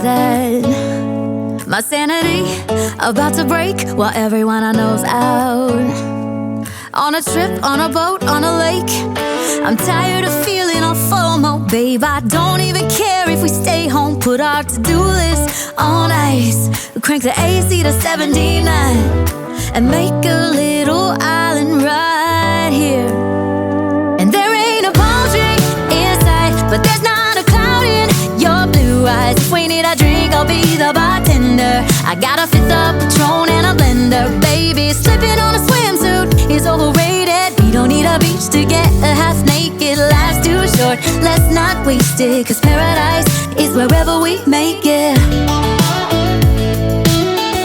that? My sanity about to break while everyone I know's out. On a trip, on a boat, on a lake. I'm tired of feeling all FOMO, babe. I don't even care if we stay home. Put our to-do list on ice. Crank the AC to 79 and make a little island right here. And there ain't a palm tree in sight, but there's not a cloud in your blue eyes. If we need a drink, I'll be the bartender. I got a fifth of Patron and a blender, baby. Slipping on a swimsuit is overrated. We don't need a beach to get a half naked. Life's too short, let's not waste it, 'cause paradise is wherever we make it.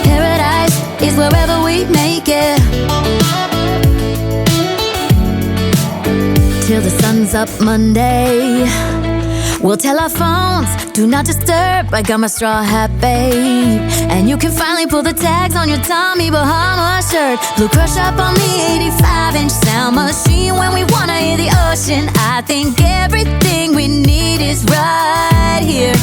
Paradise is wherever we make it. Till the sun's up Monday, we'll tell our phones, do not disturb. I got my straw hat, babe. And you can finally pull the tags on your Tommy Bahama shirt. Blue crush up on the 85-inch sound machine when we wanna hear the ocean. I think everything we need is right here.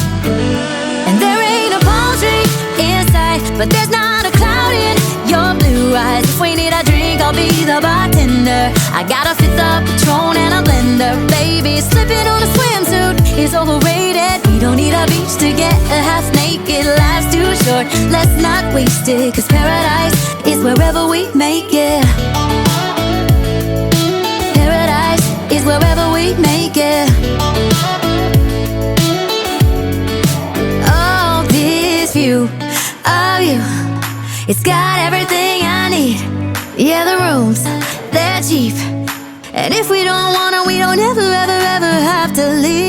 And there ain't a palm tree in sight, but there's not a cloud in your blue eyes. If we need a drink, I'll be the bartender. I got a fifth of Patron and a blender, baby. Slipping on a swimsuit is overrated. We don't need a beach to get a half naked. Life's too short, let's not waste it, 'cause paradise is wherever we make it. Paradise is wherever we make it. Oh, this view of you, it's got everything I need. Yeah, the rooms, they're cheap. And if we don't wanna, we don't ever, ever, ever have to leave.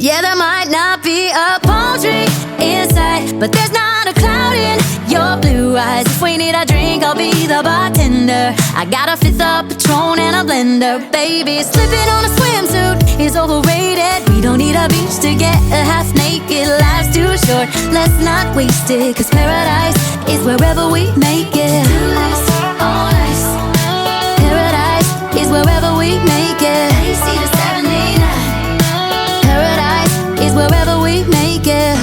Yeah, there might not be a palm tree in sight, but there's not a cloud in your blue eyes. If we need a drink, I'll be the bartender. I got a fifth of Patron and a blender, baby. Slipping on a swimsuit is overrated. We don't need a beach to get a half naked. Life's too short, let's not waste it, 'cause paradise is wherever we make it. On ice. Paradise is wherever we make it. AC to 79. Paradise is wherever we make it.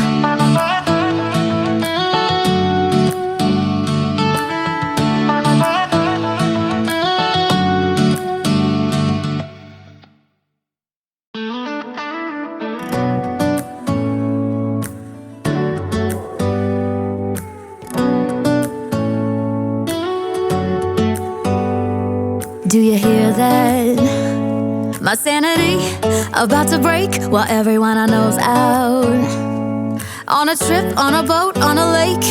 Do you hear that? My sanity about to break while everyone I know's out. On a trip, on a boat, on a lake.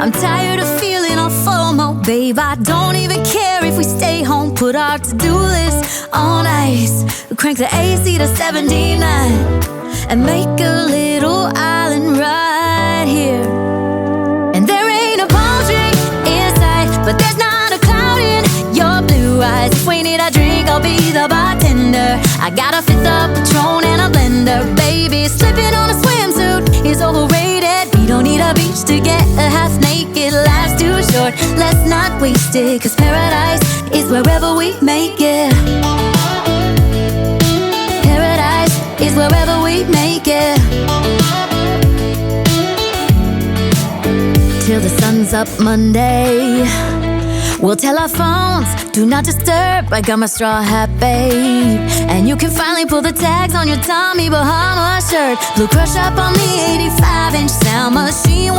I'm tired of feeling all FOMO, babe. I don't even care if we stay home. Put our to-do list on ice. Crank the AC to 79 and make a little island right here. And there ain't a palm tree in sight, but there's not a cloud in your blue eyes. If we need a drink, I'll be the bartender. I got a fifth of Patron and a blender, baby. Slipping on a swimsuit is overrated. We don't need a beach to get a half naked. Life's too short, let's not waste it, 'cause paradise is wherever we make it. Paradise is wherever we make it. Till the sun's up Monday, we'll tell our phones, do not disturb. I got my straw hat, babe. And you can finally pull the tags on your Tommy Bahama shirt. Blue crush up on the 85-inch sound machine.